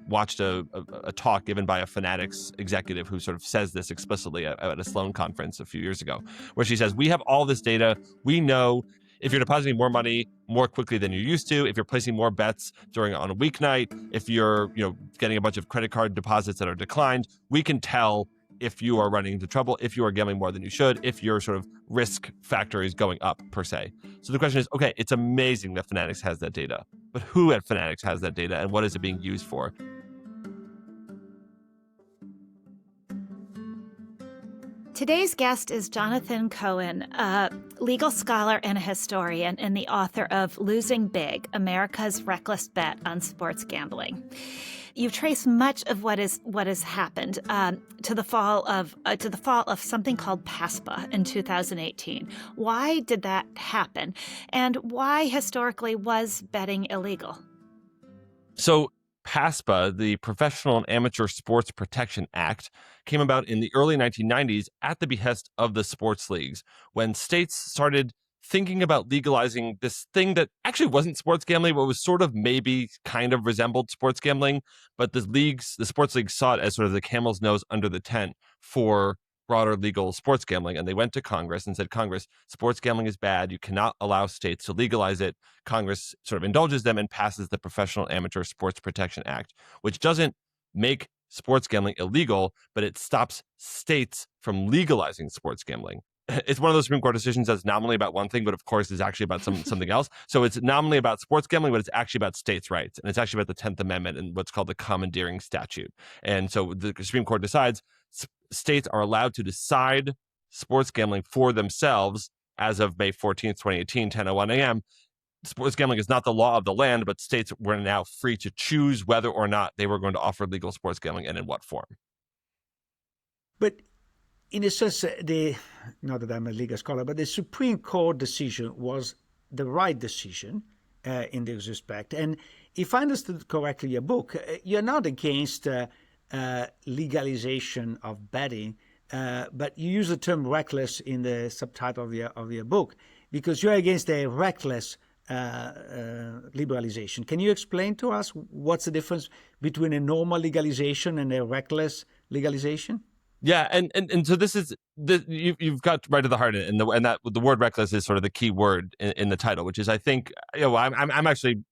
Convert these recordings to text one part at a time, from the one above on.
watched a talk given by a Fanatics executive who sort of says this explicitly at a Sloan conference a few years ago, where she says, we have all this data. We know if you're depositing more money more quickly than you used to, if you're placing more bets on a weeknight, if you're getting a bunch of credit card deposits that are declined, we can tell if you are running into trouble, if you are gambling more than you should, if your sort of risk factor is going up per se. So the question is, okay, it's amazing that Fanatics has that data, but who at Fanatics has that data and what is it being used for? Today's guest is Jonathan Cohen, a legal scholar and a historian and the author of Losing Big, America's Reckless Bet on Sports Gambling. You trace much of what has happened to the fall of something called PASPA in 2018. Why did that happen, and why historically was betting illegal? So PASPA, the Professional and Amateur Sports Protection Act, came about in the early 1990s at the behest of the sports leagues, when states started thinking about legalizing this thing that actually wasn't sports gambling, but was sort of maybe kind of resembled sports gambling. But the sports leagues saw it as sort of the camel's nose under the tent for broader legal sports gambling. And they went to Congress and said, Congress, sports gambling is bad. You cannot allow states to legalize it. Congress sort of indulges them and passes the Professional Amateur Sports Protection Act, which doesn't make sports gambling illegal, but it stops states from legalizing sports gambling. It's one of those Supreme Court decisions that's nominally about one thing, but of course is actually about something else. So it's nominally about sports gambling, but it's actually about states' rights. And it's actually about the 10th Amendment and what's called the commandeering statute. And so the Supreme Court decides states are allowed to decide sports gambling for themselves as of May 14th, 2018, 10:01 a.m. Sports gambling is not the law of the land, but states were now free to choose whether or not they were going to offer legal sports gambling and in what form. But in a sense, not that I'm a legal scholar, but the Supreme Court decision was the right decision in this respect. And if I understood correctly your book, you're not against legalization of betting, but you use the term reckless in the subtitle of your book because you're against a reckless liberalization. Can you explain to us what's the difference between a normal legalization and a reckless legalization? Yeah, and so this is you've got right to the heart, and that the word reckless is sort of the key word in the title, which is, I think, I'm actually,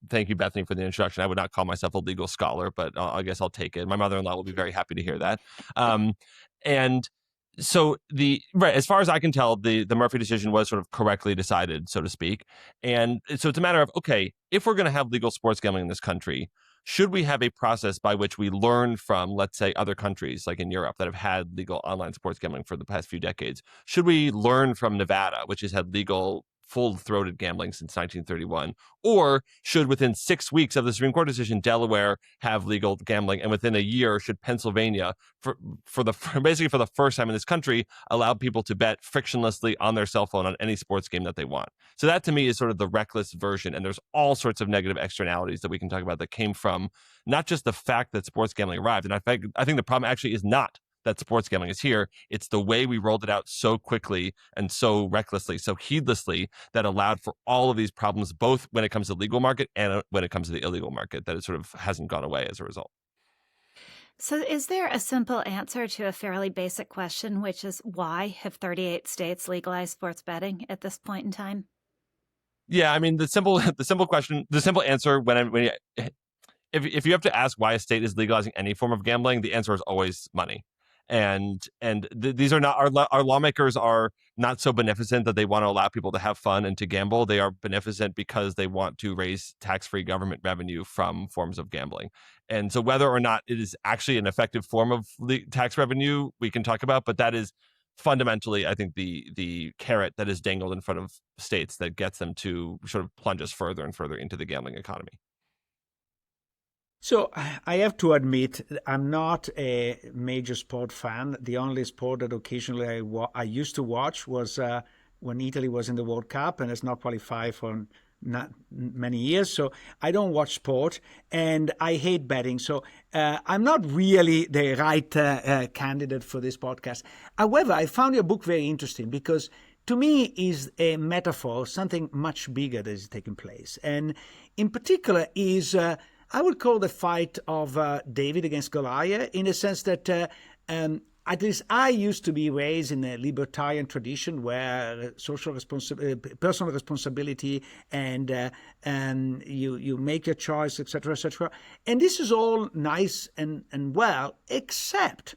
thank you, Bethany, for the introduction. I would not call myself a legal scholar, but I guess I'll take it. My mother-in-law will be very happy to hear that. And so as far as I can tell, the Murphy decision was sort of correctly decided, so to speak. And so it's a matter of, okay, if we're going to have legal sports gambling in this country, should we have a process by which we learn from, let's say, other countries like in Europe that have had legal online sports gambling for the past few decades? Should we learn from Nevada, which has had legal full-throated gambling since 1931? Or should, within 6 weeks of the Supreme Court decision, Delaware have legal gambling, and within a year, should Pennsylvania, basically for the first time in this country, allow people to bet frictionlessly on their cell phone on any sports game that they want? So that, to me, is sort of the reckless version, and there's all sorts of negative externalities that we can talk about that came from not just the fact that sports gambling arrived, and I think the problem actually is not that sports gambling is here. It's the way we rolled it out so quickly and so recklessly, so heedlessly, that allowed for all of these problems, both when it comes to the legal market and when it comes to the illegal market, that it sort of hasn't gone away as a result. So is there a simple answer to a fairly basic question, which is why have 38 states legalized sports betting at this point in time? Yeah, I mean, the simple answer if you have to ask why a state is legalizing any form of gambling, the answer is always money. And these are not our lawmakers are not so beneficent that they want to allow people to have fun and to gamble. They are beneficent because they want to raise tax-free government revenue from forms of gambling. And so whether or not it is actually an effective form of tax revenue, we can talk about, but that is fundamentally, I think, the carrot that is dangled in front of states that gets them to sort of plunge us further and further into the gambling economy. So I have to admit, I'm not a major sport fan. The only sport that occasionally I used to watch was when Italy was in the World Cup and has not qualified for not many years. So I don't watch sport and I hate betting. So I'm not really the right candidate for this podcast. However, I found your book very interesting because to me is a metaphor, something much bigger that is taking place. And in particular is I would call the fight of David against Goliath, in the sense that at least I used to be raised in a libertarian tradition where personal responsibility and you make your choice, etc., etc. And this is all nice and well, except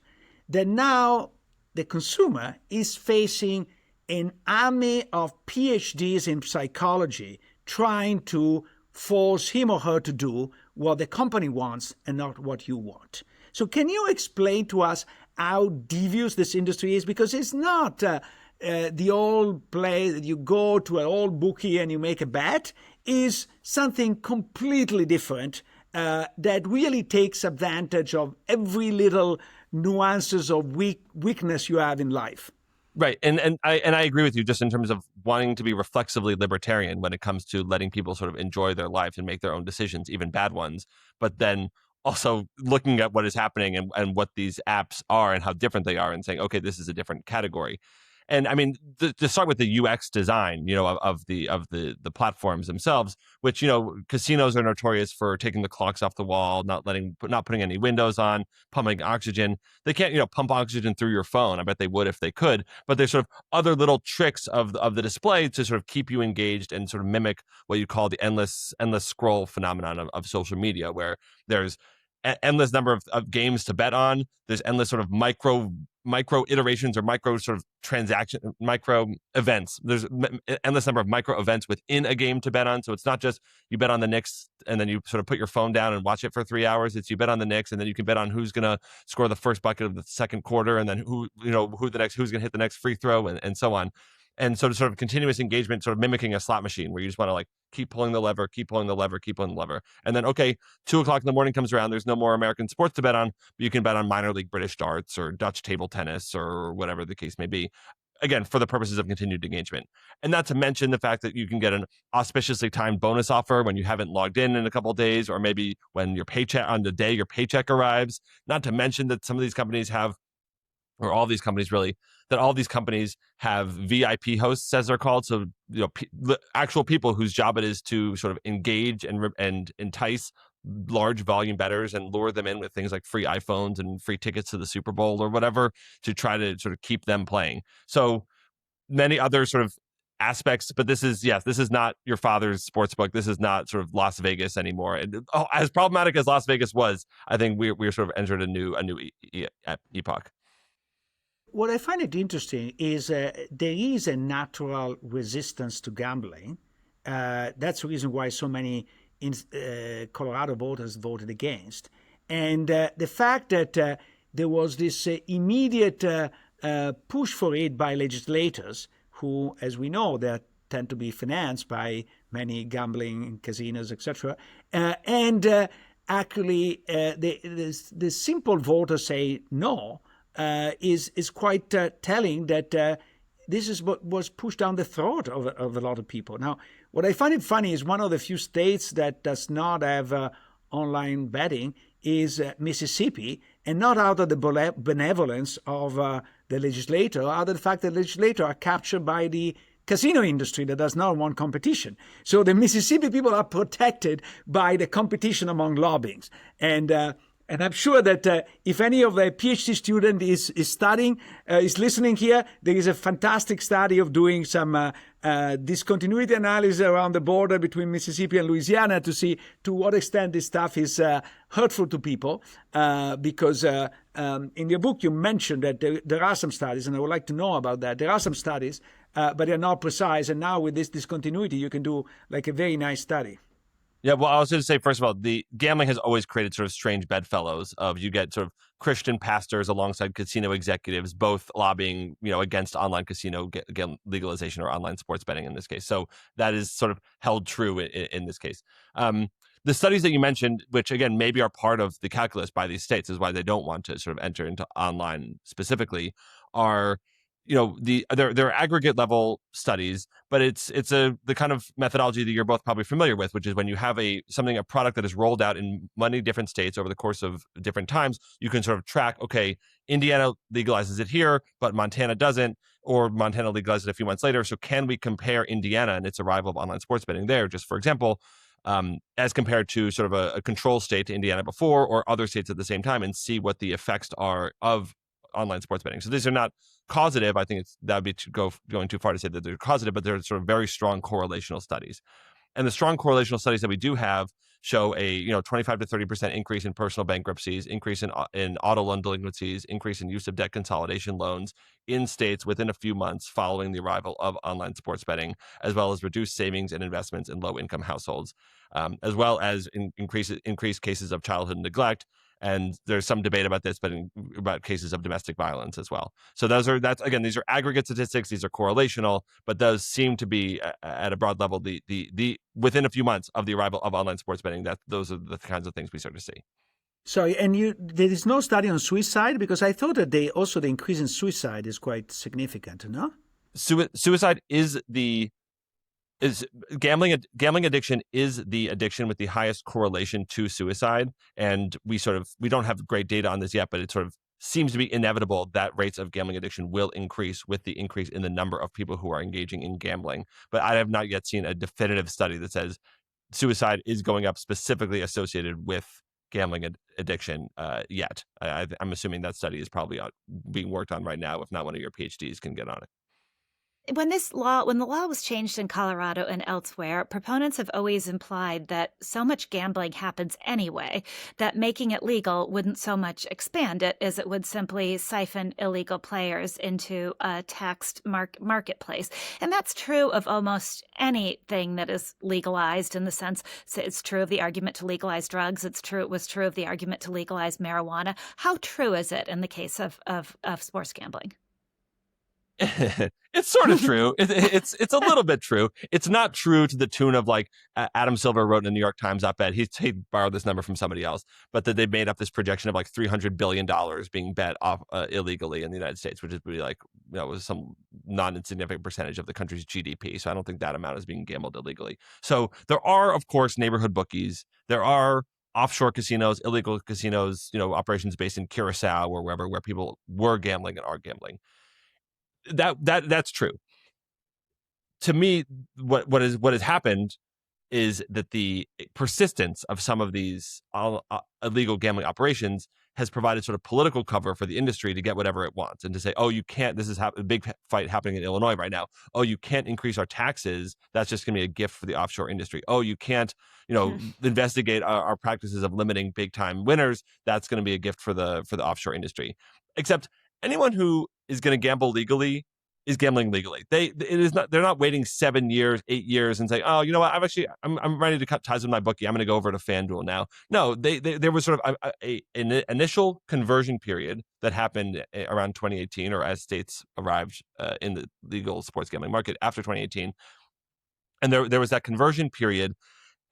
that now the consumer is facing an army of PhDs in psychology trying to force him or her to do what the company wants and not what you want. So can you explain to us how devious this industry is? Because it's not the old play that you go to an old bookie and you make a bet. Is something completely different that really takes advantage of every little nuances of weakness you have in life. Right. And I agree with you just in terms of wanting to be reflexively libertarian when it comes to letting people sort of enjoy their lives and make their own decisions, even bad ones, but then also looking at what is happening and what these apps are and how different they are and saying, okay, this is a different category. And I mean, to start with the UX design, of the platforms themselves, which, casinos are notorious for taking the clocks off the wall, not putting any windows on, pumping oxygen. They can't, pump oxygen through your phone. I bet they would if they could. But there's sort of other little tricks of the display to sort of keep you engaged and sort of mimic what you call the endless scroll phenomenon of social media, where there's endless number of games to bet on. There's endless sort of micro iterations or micro sort of micro events. There's endless number of micro events within a game to bet on. So it's not just you bet on the Knicks and then you sort of put your phone down and watch it for 3 hours. It's you bet on the Knicks and then you can bet on who's going to score the first bucket of the second quarter and then who's going to hit the next free throw and so on. And so sort of continuous engagement, sort of mimicking a slot machine where you just want to like keep pulling the lever, keep pulling the lever, keep pulling the lever. And then, okay, 2:00 in the morning comes around. There's no more American sports to bet on, but you can bet on minor league British darts or Dutch table tennis or whatever the case may be. Again, for the purposes of continued engagement. And not to mention the fact that you can get an auspiciously timed bonus offer when you haven't logged in a couple of days, or maybe when your paycheck on the day your paycheck arrives. Not to mention that some of these companies have, or all these companies really, that all these companies have VIP hosts, as they're called. So, actual people whose job it is to sort of engage and entice large volume bettors and lure them in with things like free iPhones and free tickets to the Super Bowl or whatever to try to sort of keep them playing. So many other sort of aspects, but this is not your father's sports book. This is not sort of Las Vegas anymore. And as problematic as Las Vegas was, I think we're sort of entered a new epoch. What I find it interesting is there is a natural resistance to gambling. That's the reason why so many Colorado voters voted against. And the fact that there was this immediate push for it by legislators who, as we know, they tend to be financed by many gambling casinos, etc. And actually, the simple voters say no. Is quite telling that this is what was pushed down the throat of a lot of people. Now, what I find it funny is one of the few states that does not have online betting is Mississippi, and not out of the benevolence of the legislator, out of the fact that the legislator are captured by the casino industry that does not want competition. So the Mississippi people are protected by the competition among lobbyings. And I'm sure that if any of the PhD student is studying, is listening here, there is a fantastic study of doing some discontinuity analysis around the border between Mississippi and Louisiana to see to what extent this stuff is hurtful to people. Because in your book you mentioned that there are some studies, and I would like to know about that. There are some studies, but they're not precise. And now with this discontinuity, you can do like a very nice study. Yeah, well, I was going to say, first of all, the gambling has always created sort of strange bedfellows of you get sort of Christian pastors alongside casino executives, both lobbying, against online casino legalization or online sports betting in this case. So that is sort of held true in this case. The studies that you mentioned, which again maybe are part of the calculus by these states, is why they don't want to sort of enter into online specifically, are they're aggregate level studies, but it's the kind of methodology that you're both probably familiar with, which is when you have a product that is rolled out in many different states over the course of different times, you can sort of track, okay, Indiana legalizes it here, but Montana doesn't, or Montana legalizes it a few months later. So can we compare Indiana and its arrival of online sports betting there? Just for example, as compared to sort of a control state, Indiana before, or other states at the same time, and see what the effects are of online sports betting. So these are not causative. I think that would be going too far to say that they're causative, but they're sort of very strong correlational studies. And the strong correlational studies that we do have show a 25 to 30% increase in personal bankruptcies, increase in auto loan delinquencies, increase in use of debt consolidation loans in states within a few months following the arrival of online sports betting, as well as reduced savings and investments in low-income households, as well as increased cases of childhood neglect. And there's some debate about this, but about cases of domestic violence as well. So these are aggregate statistics. These are correlational, but those seem to be at a broad level the within a few months of the arrival of online sports betting. Those are the kinds of things we start to see. Sorry, and there is no study on suicide, because I thought that the increase in suicide is quite significant. No, suicide is gambling addiction is the addiction with the highest correlation to suicide, and we don't have great data on this yet, but it sort of seems to be inevitable that rates of gambling addiction will increase with the increase in the number of people who are engaging in gambling. But I have not yet seen a definitive study that says suicide is going up specifically associated with gambling addiction yet. I'm assuming that study is probably being worked on right now. If not, one of your PhDs can get on it. When the law was changed in Colorado and elsewhere, proponents have always implied that so much gambling happens anyway that making it legal wouldn't so much expand it as it would simply siphon illegal players into a taxed marketplace. And that's true of almost anything that is legalized, in the sense it's true of the argument to legalize drugs. It was true of the argument to legalize marijuana. How true is it in the case of sports gambling? It's sort of true. It's a little bit true. It's not true to the tune of like Adam Silver wrote in the New York Times op-ed. He borrowed this number from somebody else, but that they made up this projection of like $300 billion being bet off illegally in the United States, which is really like, was some non-insignificant percentage of the country's GDP. So I don't think that amount is being gambled illegally. So there are, of course, neighborhood bookies. There are offshore casinos, illegal casinos, operations based in Curacao or wherever, where people were gambling and are gambling. That's true. To me, what has happened is that the persistence of some of these illegal gambling operations has provided sort of political cover for the industry to get whatever it wants, and to say, oh, you can't, this is a big fight happening in Illinois right now. Oh, you can't increase our taxes. That's just going to be a gift for the offshore industry. Oh, you can't, investigate our practices of limiting big time winners. That's going to be a gift for the offshore industry. Except anyone who is going to gamble legally is gambling legally. They're not waiting 7 years, 8 years and say, oh, you know what, I'm ready to cut ties with my bookie. I'm going to go over to FanDuel now. No, there was sort of an initial conversion period that happened around 2018, or as states arrived in the legal sports gambling market after 2018. And there was that conversion period.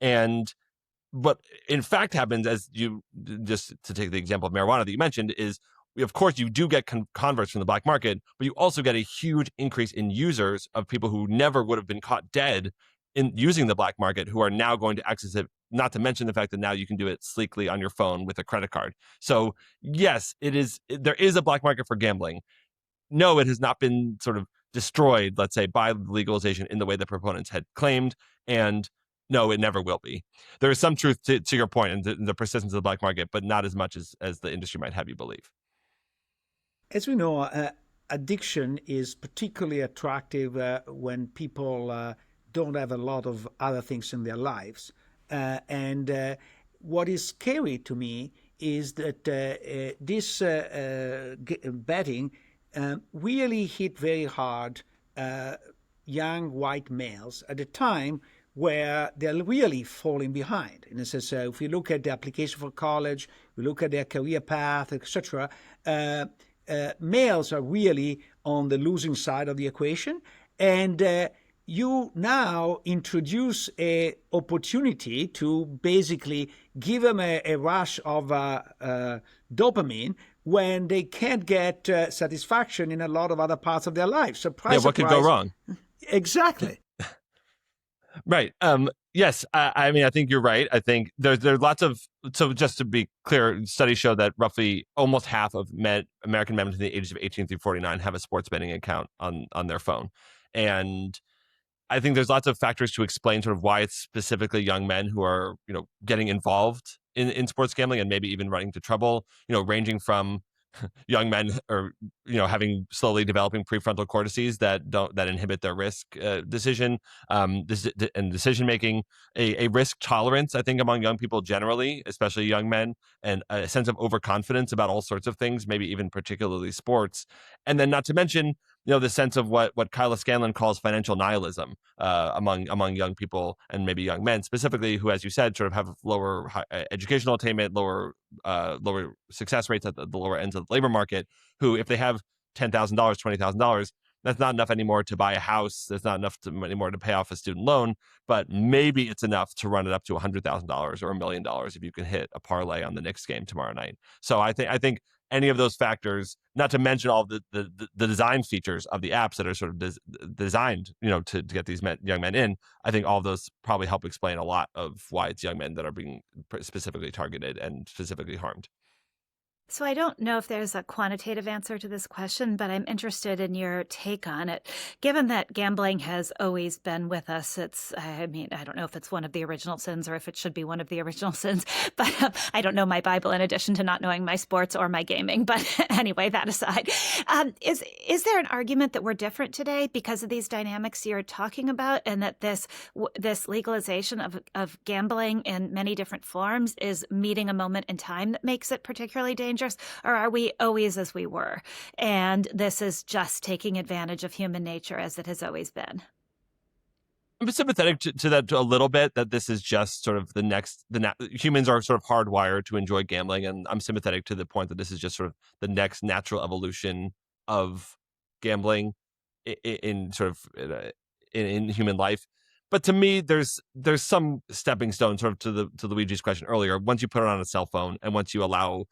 And what in fact happens, as you, just to take the example of marijuana that you mentioned, is of course, you do get converts from the black market, but you also get a huge increase in users of people who never would have been caught dead in using the black market, who are now going to access it, not to mention the fact that now you can do it sleekly on your phone with a credit card. So yes, there is a black market for gambling. No, it has not been sort of destroyed, let's say, by legalization in the way the proponents had claimed. And no, it never will be. There is some truth to your point and the persistence of the black market, but not as much as the industry might have you believe. As we know, addiction is particularly attractive when people don't have a lot of other things in their lives. And what is scary to me is that this betting really hit very hard young white males at a time where they're really falling behind. And so if we look at the application for college, we look at their career path, etc., males are really on the losing side of the equation. And you now introduce a opportunity to basically give them a rush of dopamine when they can't get satisfaction in a lot of other parts of their life. Surprise, what could go wrong? Exactly. Right. Yes. I mean, I think you're right. I think there's lots of, so just to be clear, studies show that roughly almost half of American men between the ages of 18 through 49 have a sports betting account on their phone. And I think there's lots of factors to explain sort of why it's specifically young men who are, getting involved in sports gambling and maybe even running into trouble, ranging from young men or having slowly developing prefrontal cortices that inhibit their risk decision and decision making, a risk tolerance, I think, among young people generally, especially young men, and a sense of overconfidence about all sorts of things, maybe even particularly sports. And then not to mention the sense of what Kyla Scanlon calls financial nihilism among young people and maybe young men specifically, who, as you said, sort of have lower educational attainment, lower success rates at the lower ends of the labor market, who, if they have $10,000, $20,000, that's not enough anymore to buy a house. That's not enough anymore to pay off a student loan, but maybe it's enough to run it up to $100,000 or $1 million if you can hit a parlay on the Knicks game tomorrow night. So I think any of those factors, not to mention all the design features of the apps that are sort of designed, to get these young men in, I think all of those probably help explain a lot of why it's young men that are being specifically targeted and specifically harmed. So I don't know if there's a quantitative answer to this question, but I'm interested in your take on it. Given that gambling has always been with us, I don't know if it's one of the original sins or if it should be one of the original sins, but I don't know my Bible in addition to not knowing my sports or my gaming. But anyway, that aside, is there an argument that we're different today because of these dynamics you're talking about, and that this legalization of gambling in many different forms is meeting a moment in time that makes it particularly dangerous? Or are we always as we were? And this is just taking advantage of human nature as it has always been. I'm sympathetic to that a little bit, that this is just sort of humans are sort of hardwired to enjoy gambling. And I'm sympathetic to the point that this is just sort of the next natural evolution of gambling in human life. But to me, there's some stepping stone sort of to Luigi's question earlier. Once you put it on a cell phone and once you allow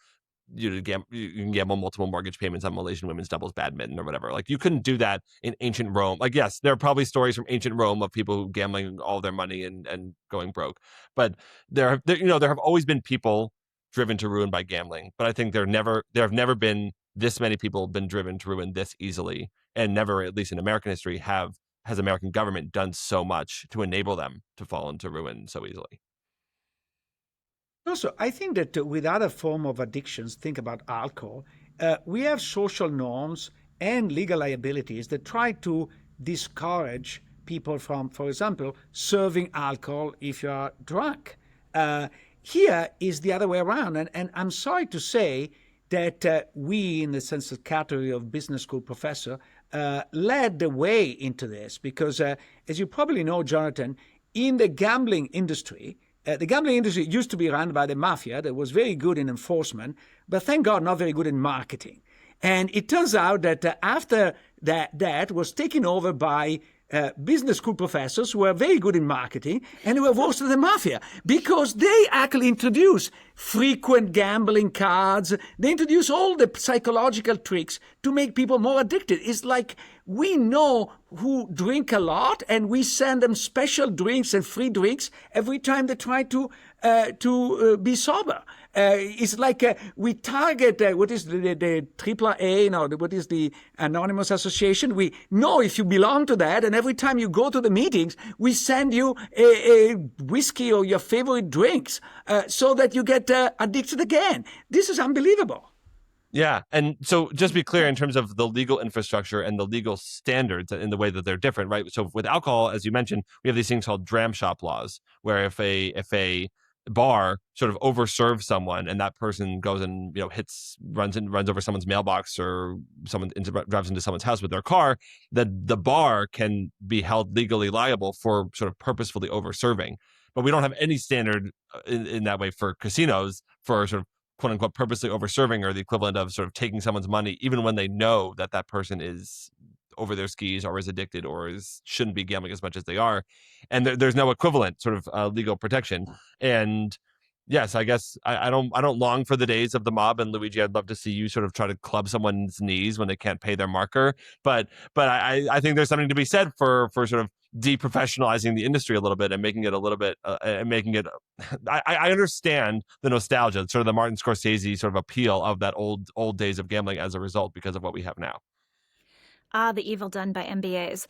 you can gamble multiple mortgage payments on Malaysian women's doubles badminton or whatever. Like, you couldn't do that in ancient Rome. Like, yes, there are probably stories from ancient Rome of people gambling all their money and going broke. But there have always been people driven to ruin by gambling. But I think there have never been this many people been driven to ruin this easily, and never, at least in American history, has American government done so much to enable them to fall into ruin so easily. Also, I think that with other form of addictions, think about alcohol, we have social norms and legal liabilities that try to discourage people from, for example, serving alcohol if you are drunk. Here is the other way around. And I'm sorry to say that we, in the sense of category of business school professor, led the way into this. Because as you probably know, Jonathan, in the gambling industry used to be run by the mafia that was very good in enforcement, but thank God not very good in marketing. And it turns out that after that was taken over by business school professors who were very good in marketing and who were worse than the mafia, because they actually introduce frequent gambling cards. They introduce all the psychological tricks to make people more addicted. It's like we know who drink a lot and we send them special drinks and free drinks every time they try to be sober. It's like we target what is the AAA, what is the Anonymous Association. We know if you belong to that, and every time you go to the meetings, we send you a whiskey or your favorite drinks so that you get addicted again. This is unbelievable. Yeah. And so just be clear in terms of the legal infrastructure and the legal standards in the way that they're different, right? So with alcohol, as you mentioned, we have these things called dram shop laws, where if a bar sort of overserves someone and that person goes and runs over someone's mailbox or drives into someone's house with their car, that the bar can be held legally liable for sort of purposefully overserving. But we don't have any standard in that way for casinos for sort of quote unquote purposely overserving, or the equivalent of sort of taking someone's money even when they know that that person is over their skis or is addicted or shouldn't be gambling as much as they are. And there's no equivalent sort of legal protection. And yes, I guess I don't long for the days of the mob. And Luigi, I'd love to see you sort of try to club someone's knees when they can't pay their marker. But I think there's something to be said for sort of deprofessionalizing the industry a little bit and making it a little bit I understand the nostalgia, sort of the Martin Scorsese sort of appeal of that old days of gambling as a result, because of what we have now. the evil done by MBAs.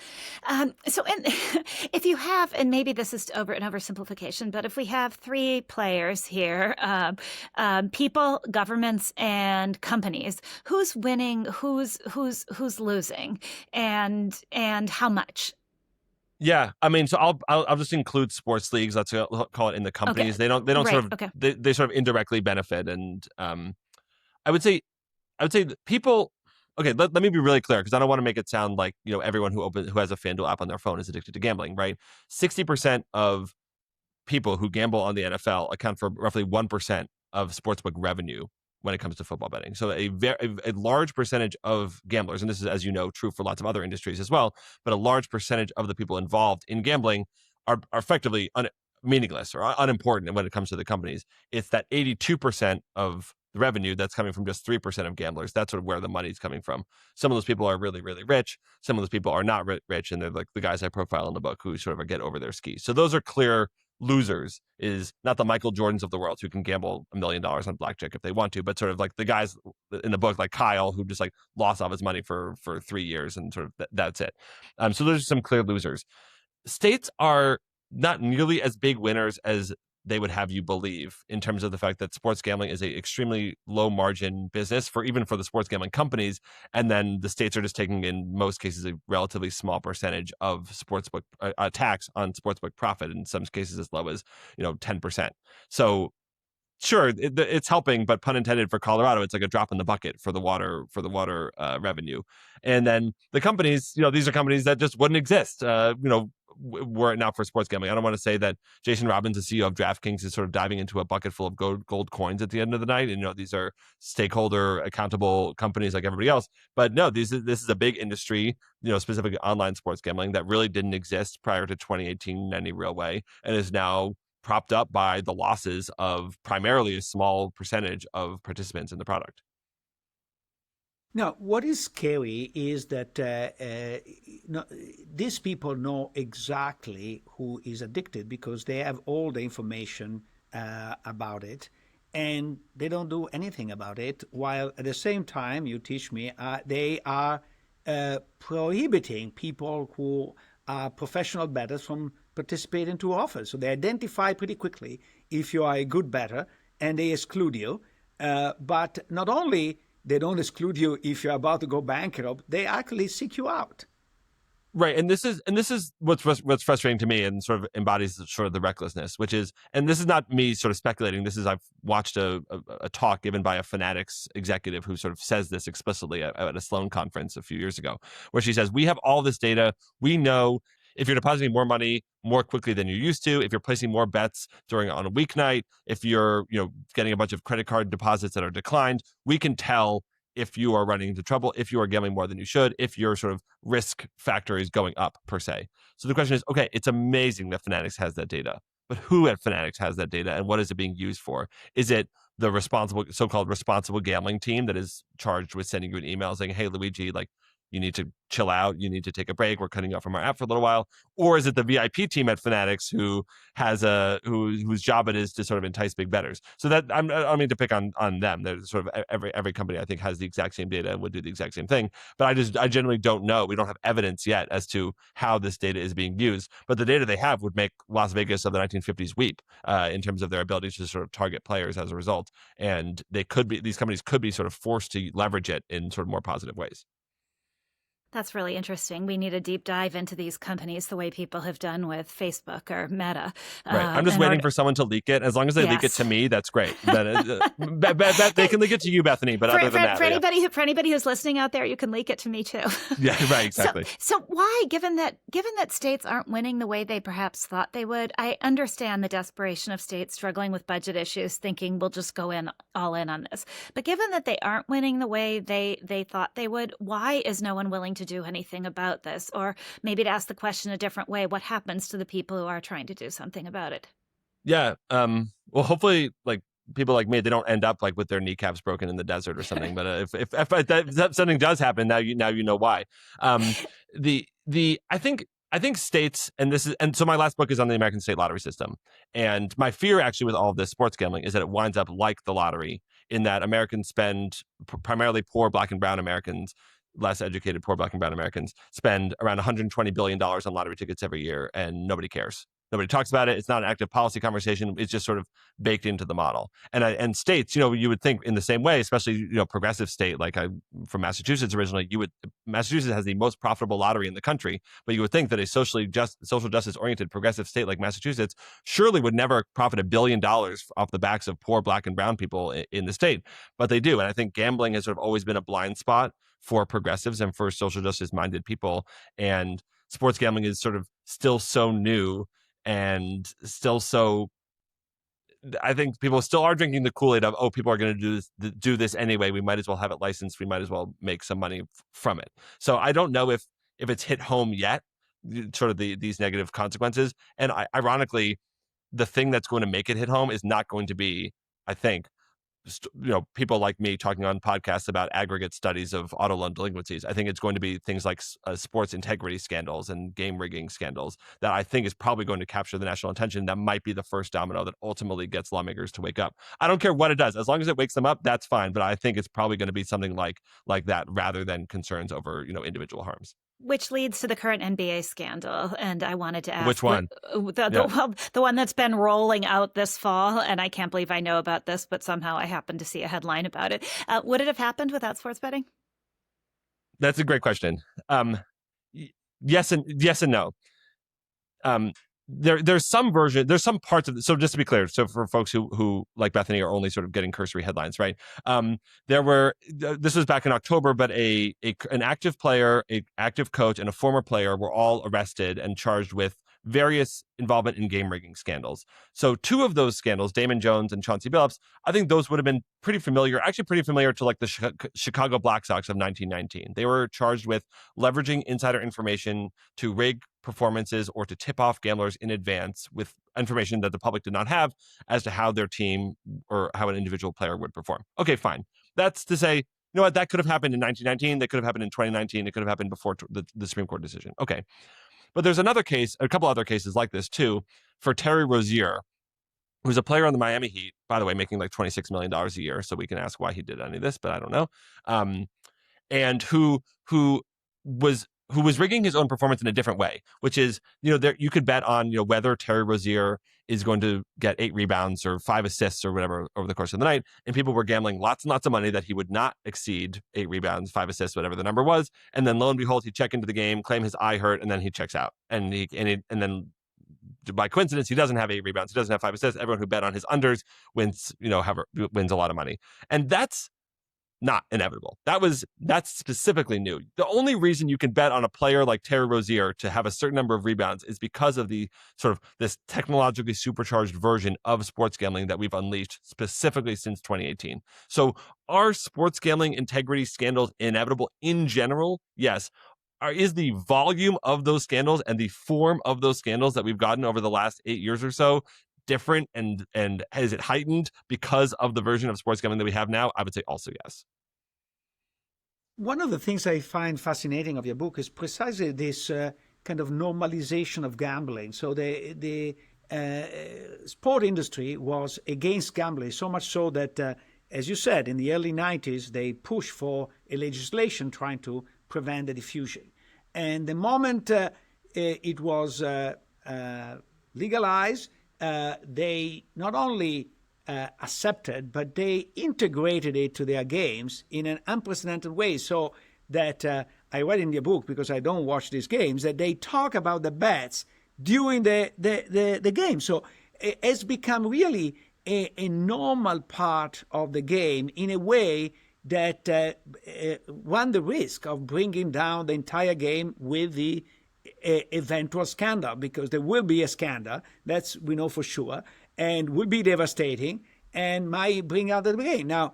If you have, and maybe this is an oversimplification, but if we have three players here, people, governments, and companies, who's winning, who's losing, and how much? Yeah, I mean, so I'll just include sports leagues. Let's call it in the companies. Okay. They don't Right. sort of Okay. they sort of indirectly benefit, and I would say that people. Okay, let me be really clear because I don't want to make it sound like everyone who has a FanDuel app on their phone is addicted to gambling, right? 60% of people who gamble on the NFL account for roughly 1% of sportsbook revenue when it comes to football betting. So a large percentage of gamblers, and this is, as you know, true for lots of other industries as well, but a large percentage of the people involved in gambling are effectively meaningless or unimportant when it comes to the companies. It's that 82% of the revenue that's coming from just 3% of gamblers. That's sort of where the money's coming from. Some of those people are really, really rich. Some of those people are not rich, and they're like the guys I profile in the book who sort of get over their skis. So those are clear losers, is not the Michael Jordans of the world who can gamble $1 million on blackjack if they want to, but sort of like the guys in the book, like Kyle, who just like lost all his money for 3 years and sort of that's it. So those are some clear losers. States are not nearly as big winners as they would have you believe in terms of the fact that sports gambling is a extremely low margin business even for the sports gambling companies. And then the states are just taking in most cases a relatively small percentage of sportsbook tax on sportsbook profit, in some cases as low as 10%. So sure, it's helping, but pun intended for Colorado, it's like a drop in the bucket for the water revenue. And then the companies, these are companies that just wouldn't exist, were it not for sports gambling. I don't want to say that Jason Robbins, the CEO of DraftKings, is sort of diving into a bucket full of gold coins at the end of the night. And these are stakeholder accountable companies like everybody else. But no, this is a big industry, specifically online sports gambling, that really didn't exist prior to 2018 in any real way, and is now propped up by the losses of primarily a small percentage of participants in the product. Now, what is scary is that these people know exactly who is addicted because they have all the information about it, and they don't do anything about it. While at the same time, you teach me, they are prohibiting people who are professional bettors from participating to offers. So they identify pretty quickly if you are a good bettor, and they exclude you. But not only they don't exclude you if you're about to go bankrupt, they actually seek you out. Right, and this is what's frustrating to me, and sort of embodies sort of the recklessness, which is, and this is not me sort of speculating. This is, I've watched a talk given by a Fanatics executive who sort of says this explicitly at a Sloan conference a few years ago, where she says, "We have all this data. We know if you're depositing more money more quickly than you used to, if you're placing more bets on a weeknight, if you're getting a bunch of credit card deposits that are declined, we can tell if you are running into trouble, if you are gambling more than you should, if your sort of risk factor is going up per se." So the question is, okay, it's amazing that Fanatics has that data, but who at Fanatics has that data, and what is it being used for? Is it the so-called responsible gambling team that is charged with sending you an email saying, "Hey, Luigi, like, you need to chill out, you need to take a break, we're cutting you off from our app for a little while"? Or is it the VIP team at Fanatics who has whose job it is to sort of entice big bettors? So that I don't mean to pick on them. There's sort of every company I think has the exact same data and would do the exact same thing. But I generally don't know. We don't have evidence yet as to how this data is being used. But the data they have would make Las Vegas of the 1950s weep in terms of their ability to sort of target players as a result. And these companies could be sort of forced to leverage it in sort of more positive ways. That's really interesting. We need a deep dive into these companies the way people have done with Facebook or Meta. Right. I'm just waiting for someone to leak it. As long as they leak it to me, that's great. They can leak it to you, Bethany. But other than that, for anybody who's listening out there, you can leak it to me too. Yeah, right. Exactly. So why, given that states aren't winning the way they perhaps thought they would, I understand the desperation of states struggling with budget issues, thinking we'll just go all in on this. But given that they aren't winning the way they thought they would, why is no one willing to do anything about this? Or maybe to ask the question a different way, what happens to the people who are trying to do something about it? Yeah. Well, hopefully, like, people like me, they don't end up like with their kneecaps broken in the desert or something. But if something does happen, now you know why. I think states, and so my last book is on the American state lottery system. And my fear actually with all of this sports gambling is that it winds up like the lottery, in that Americans spend, primarily poor Black and brown Americans, less educated poor Black and brown Americans spend around $120 billion on lottery tickets every year, and nobody cares. Nobody talks about it. It's not an active policy conversation. It's just sort of baked into the model. And states, you would think in the same way, especially progressive state like from Massachusetts originally. Massachusetts has the most profitable lottery in the country, but you would think that a social justice oriented progressive state like Massachusetts surely would never profit $1 billion off the backs of poor Black and brown people in the state, but they do. And I think gambling has sort of always been a blind spot for progressives and for social justice minded people. And sports gambling is sort of still so new. And still so, I think people still are drinking the Kool-Aid of, people are going to do this anyway. We might as well have it licensed. We might as well make some money from it. So I don't know if it's hit home yet, sort of these negative consequences. And ironically, the thing that's going to make it hit home is not going to be, I think, people like me talking on podcasts about aggregate studies of auto loan delinquencies. I think it's going to be things like sports integrity scandals and game rigging scandals that I think is probably going to capture the national attention. That might be the first domino that ultimately gets lawmakers to wake up. I don't care what it does. As long as it wakes them up, that's fine. But I think it's probably going to be something like that rather than concerns over, individual harms. Which leads to the current NBA scandal. And I wanted to ask... Which one? The one that's been rolling out this fall. And I can't believe I know about this, but somehow I happened to see a headline about it. Would it have happened without sports betting? That's a great question. Yes and no. There's some parts of it. So just to be clear, so for folks who like Bethany are only sort of getting cursory headlines, right? This was back in October, but an active player, an active coach, and a former player were all arrested and charged with various involvement in game rigging scandals. So two of those scandals, Damon Jones and Chauncey Billups, I think those would have been pretty familiar to like the Chicago Black Sox of 1919. They were charged with leveraging insider information to rig performances or to tip off gamblers in advance with information that the public did not have as to how their team or how an individual player would perform. Okay, fine. That's to say, what, that could have happened in 1919. That could have happened in 2019. It could have happened before the Supreme Court decision. Okay. But there's a couple other cases like this too, for Terry Rozier, who's a player on the Miami Heat, by the way, making like $26 million a year. So we can ask why he did any of this, but I don't know. And who was rigging his own performance in a different way, which is, you could bet on, whether Terry Rozier is going to get 8 rebounds or 5 assists or whatever over the course of the night. And people were gambling lots and lots of money that he would not exceed 8 rebounds, 5 assists, whatever the number was. And then lo and behold, he'd check into the game, claim his eye hurt, and then he checks out. And then by coincidence, he doesn't have 8 rebounds. He doesn't have 5 assists. Everyone who bet on his unders wins a lot of money. And that's not inevitable. That's specifically new. The only reason you can bet on a player like Terry Rozier to have a certain number of rebounds is because of the sort of this technologically supercharged version of sports gambling that we've unleashed specifically since 2018. So are sports gambling integrity scandals inevitable in general? Yes. Is the volume of those scandals and the form of those scandals that we've gotten over the last 8 years or so different, and is it heightened because of the version of sports gambling that we have now? I would say also yes. One of the things I find fascinating of your book is precisely this kind of normalization of gambling. So the sport industry was against gambling, so much so that, as you said, in the early 90s, they pushed for a legislation trying to prevent the diffusion. And the moment it was legalized, they not only accepted, but they integrated it to their games in an unprecedented way. So that I read in your book, because I don't watch these games, that they talk about the bets during the game. So it's become really a normal part of the game in a way that run the risk of bringing down the entire game with the eventual scandal, because there will be a scandal, that's we know for sure, and will be devastating and might bring out the game. Now,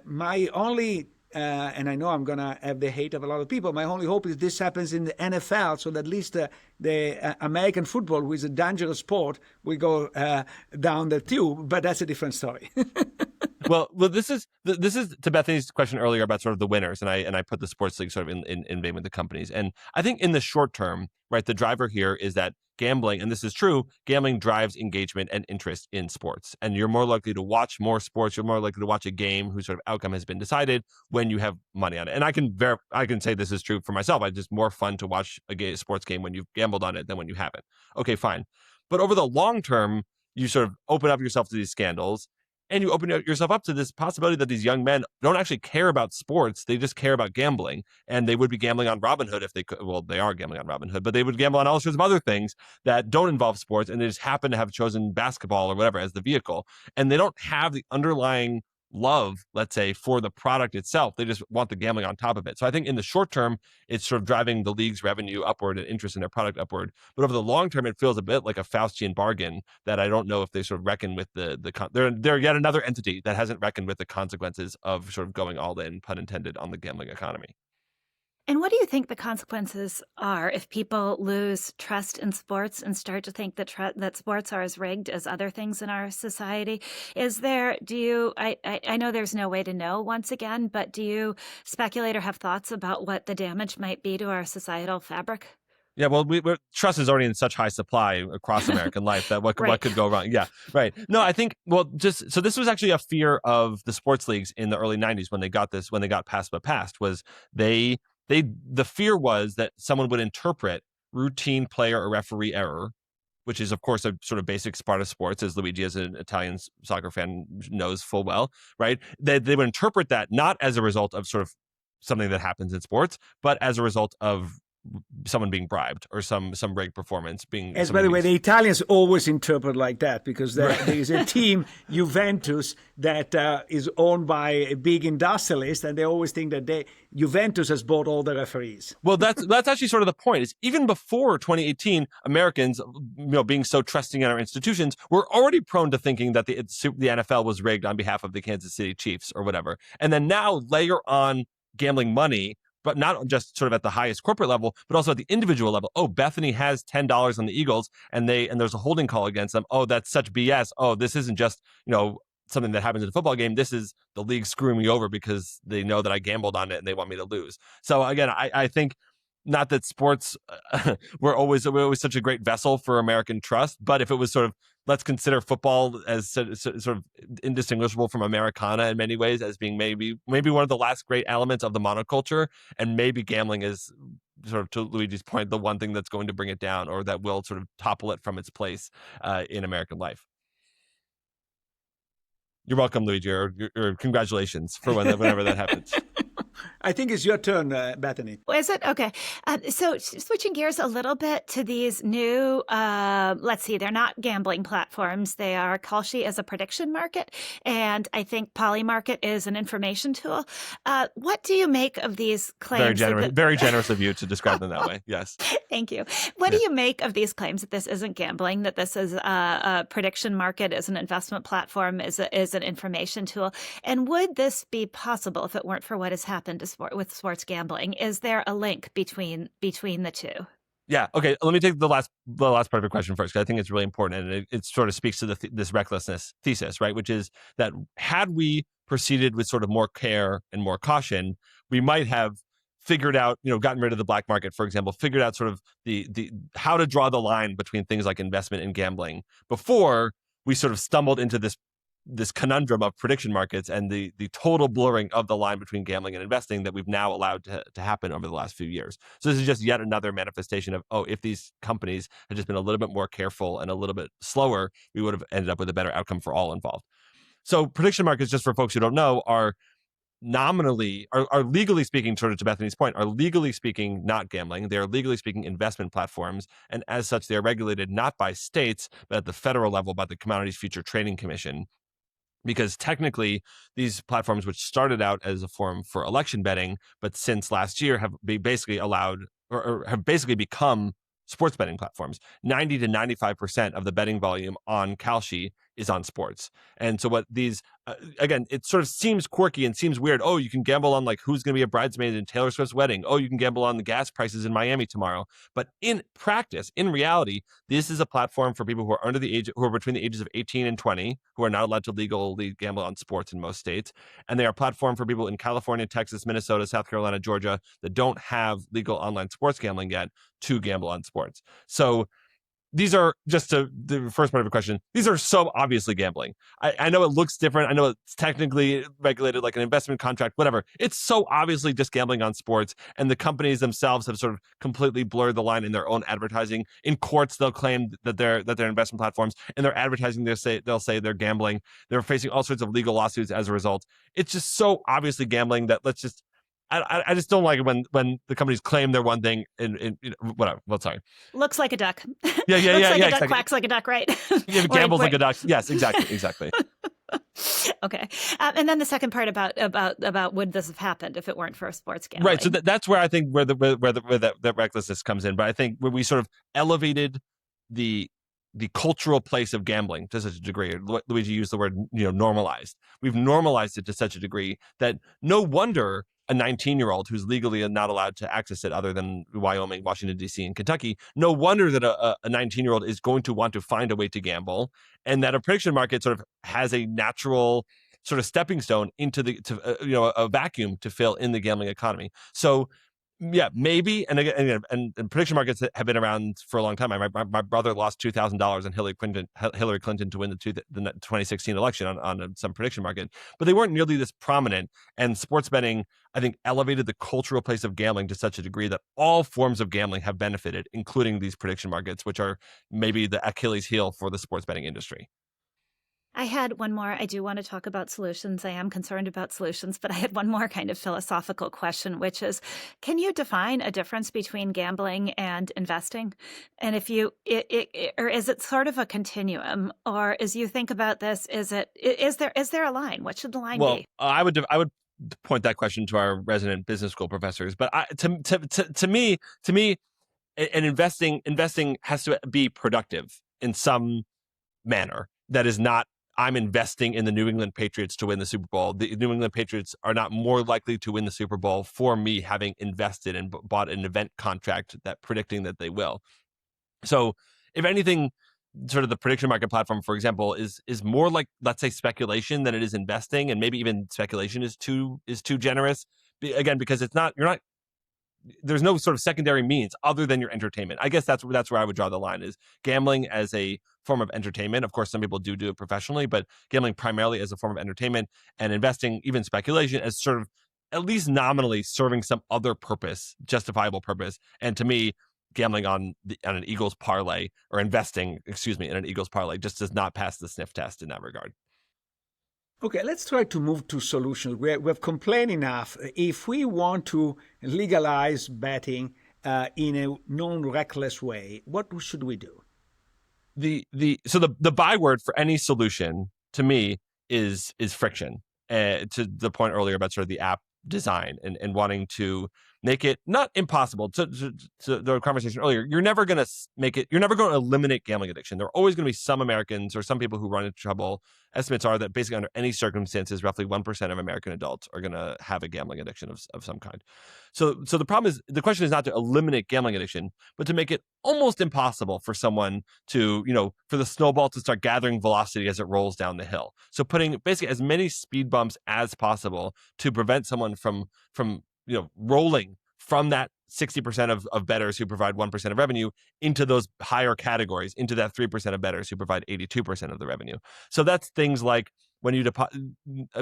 my only, and I know I'm going to have the hate of a lot of people, my only hope is this happens in the NFL, so that at least the American football, which is a dangerous sport, will go down the tube, but that's a different story. Well, this is to Bethany's question earlier about sort of the winners, and I put the sports league sort of in vein with the companies, and I think in the short term, right, the driver here is that gambling, and this is true, gambling drives engagement and interest in sports, and you're more likely to watch more sports, you're more likely to watch a game whose sort of outcome has been decided when you have money on it, and I can say this is true for myself. It's just more fun to watch a sports game when you've gambled on it than when you haven't. Okay, fine, but over the long term, you sort of open up yourself to these scandals. And you open yourself up to this possibility that these young men don't actually care about sports. They just care about gambling. And they would be gambling on Robinhood if they could. Well, they are gambling on Robinhood, but they would gamble on all sorts of other things that don't involve sports. And they just happen to have chosen basketball or whatever as the vehicle. And they don't have the underlying love, let's say, for the product itself. They just want the gambling on top of it. So I think in the short term, it's sort of driving the league's revenue upward and interest in their product upward. But over the long term, it feels a bit like a Faustian bargain that I don't know if they sort of reckon with they're yet another entity that hasn't reckoned with the consequences of sort of going all in, pun intended, on the gambling economy. And what do you think the consequences are if people lose trust in sports and start to think that sports are as rigged as other things in our society? I know there's no way to know once again, but do you speculate or have thoughts about what the damage might be to our societal fabric? Yeah, well, trust is already in such high supply across American life that what could go wrong? Yeah, right. No, I think, so this was actually a fear of the sports leagues in the early 90s when they got PASPA passed, was the fear was that someone would interpret routine player or referee error, which is, of course, a sort of basic part of sports, as Luigi, as an Italian soccer fan, knows full well, right? They would interpret that not as a result of sort of something that happens in sports, but as a result of someone being bribed or some rigged performance being. As by the way, the Italians always interpret like that because there is a team, Juventus, that is owned by a big industrialist, and they always think that Juventus has bought all the referees. Well, that's actually sort of the point. Is even before 2018, Americans, being so trusting in our institutions, were already prone to thinking that the NFL was rigged on behalf of the Kansas City Chiefs or whatever, and then now layer on gambling money. But not just sort of at the highest corporate level, but also at the individual level. Oh, Bethany has $10 on the Eagles, and there's a holding call against them. Oh, that's such BS. Oh, this isn't just something that happens in a football game. This is the league screwing me over because they know that I gambled on it and they want me to lose. So again, I think not that sports were always such a great vessel for American trust, but if it was sort of, let's consider football as sort of indistinguishable from Americana in many ways, as being maybe one of the last great elements of the monoculture, and maybe gambling is, sort of to Luigi's point, the one thing that's going to bring it down or that will sort of topple it from its place in American life. You're welcome, Luigi, or congratulations for whenever that happens. I think it's your turn, Bethany. Is it? Okay. So switching gears a little bit to these new, let's see, they're not gambling platforms. They are, Kalshi is a prediction market, and I think Polymarket is an information tool. What do you make of these claims? Very generous of you to describe them that way. Yes. Thank you. What do you make of these claims that this isn't gambling, that this is a prediction market, is an investment platform, is an information tool? And would this be possible if it weren't for what has happened with sports gambling? Is there a link between the two? Yeah. Okay. Let me take the last part of your question first, because I think it's really important, and it sort of speaks to this recklessness thesis, right? Which is that had we proceeded with sort of more care and more caution, we might have figured out, gotten rid of the black market, for example, figured out sort of the how to draw the line between things like investment and gambling before we sort of stumbled into this conundrum of prediction markets and the total blurring of the line between gambling and investing that we've now allowed to happen over the last few years. So this is just yet another manifestation of, if these companies had just been a little bit more careful and a little bit slower, we would have ended up with a better outcome for all involved. So prediction markets, just for folks who don't know, are legally speaking, sort of to Bethany's point, are legally speaking not gambling. They are legally speaking investment platforms. And as such, they are regulated not by states, but at the federal level by the Commodities Future Trading Commission. Because technically, these platforms, which started out as a forum for election betting, but since last year have basically allowed or have basically become sports betting platforms. 90 to 95% of the betting volume on Kalshi is on sports. And so what these, again, it sort of seems quirky and seems weird. Oh, you can gamble on like who's going to be a bridesmaid in Taylor Swift's wedding. Oh, you can gamble on the gas prices in Miami tomorrow. But in practice, in reality, this is a platform for people who are who are between the ages of 18 and 20, who are not allowed to legally gamble on sports in most states. And they are a platform for people in California, Texas, Minnesota, South Carolina, Georgia that don't have legal online sports gambling yet to gamble on sports. So these are, just to the first part of the question, these are so obviously gambling. I know it looks different. I know it's technically regulated like an investment contract, whatever. It's so obviously just gambling on sports. And the companies themselves have sort of completely blurred the line in their own advertising. In courts, they'll claim that they're investment platforms. In their advertising, they'll say they're gambling. They're facing all sorts of legal lawsuits as a result. It's just so obviously gambling that I just don't like it when the companies claim they're one thing and whatever. Well, sorry. Looks like a duck. Yeah, Looks like a duck, exactly. quacks like a duck, right? Yeah, gambles like a duck. Yes, exactly. Okay. And then the second part about would this have happened if it weren't for sports gambling? Right. So that's where I think where that recklessness comes in. But I think where we sort of elevated the cultural place of gambling to such a degree. Luigi used the word, normalized. We've normalized it to such a degree that no wonder a 19-year-old who's legally not allowed to access it other than Wyoming, Washington, D.C., and Kentucky, no wonder that a 19-year-old is going to want to find a way to gamble, and that a prediction market sort of has a natural sort of stepping stone into a vacuum to fill in the gambling economy. So yeah, maybe, and again, and prediction markets have been around for a long time. My brother lost $2,000 on Hillary Clinton to win the 2016 election on some prediction market, but they weren't nearly this prominent. And sports betting, I think, elevated the cultural place of gambling to such a degree that all forms of gambling have benefited, including these prediction markets, which are maybe the Achilles heel for the sports betting industry. I had one more. I do want to talk about solutions. I am concerned about solutions, but I had one more kind of philosophical question, which is, can you define a difference between gambling and investing? And if you, or is it sort of a continuum? Or as you think about this, is there a line? What should the line be? I would point that question to our resident business school professors. But to me, and investing has to be productive in some manner. That is not, I'm investing in the New England Patriots to win the Super Bowl. The New England Patriots are not more likely to win the Super Bowl for me having invested and bought an event contract that predicting that they will. So if anything, sort of the prediction market platform, for example, is more like, let's say, speculation than it is investing, and maybe even speculation is too generous. Again, because there's no sort of secondary means other than your entertainment. I guess that's where I would draw the line, is gambling as a form of entertainment. Of course, some people do it professionally, but gambling primarily as a form of entertainment, and investing, even speculation, as sort of at least nominally serving some other purpose, justifiable purpose. And to me, gambling on an Eagles parlay, or investing, in an Eagles parlay, just does not pass the sniff test in that regard. Okay, let's try to move to solutions. We've complained enough. If we want to legalize betting in a non-reckless way, what should we do? So the byword for any solution to me is friction. To the point earlier about sort of the app design and wanting to make it not impossible. To the conversation earlier, you're never going to eliminate gambling addiction. There are always going to be some Americans or some people who run into trouble. Estimates are that basically under any circumstances, roughly 1% of American adults are going to have a gambling addiction of some kind. So the question is not to eliminate gambling addiction, but to make it almost impossible for someone to, for the snowball to start gathering velocity as it rolls down the hill. So putting basically as many speed bumps as possible to prevent someone from rolling from that 60% of bettors who provide 1% of revenue into those higher categories, into that 3% of bettors who provide 82% of the revenue. So that's things like, when you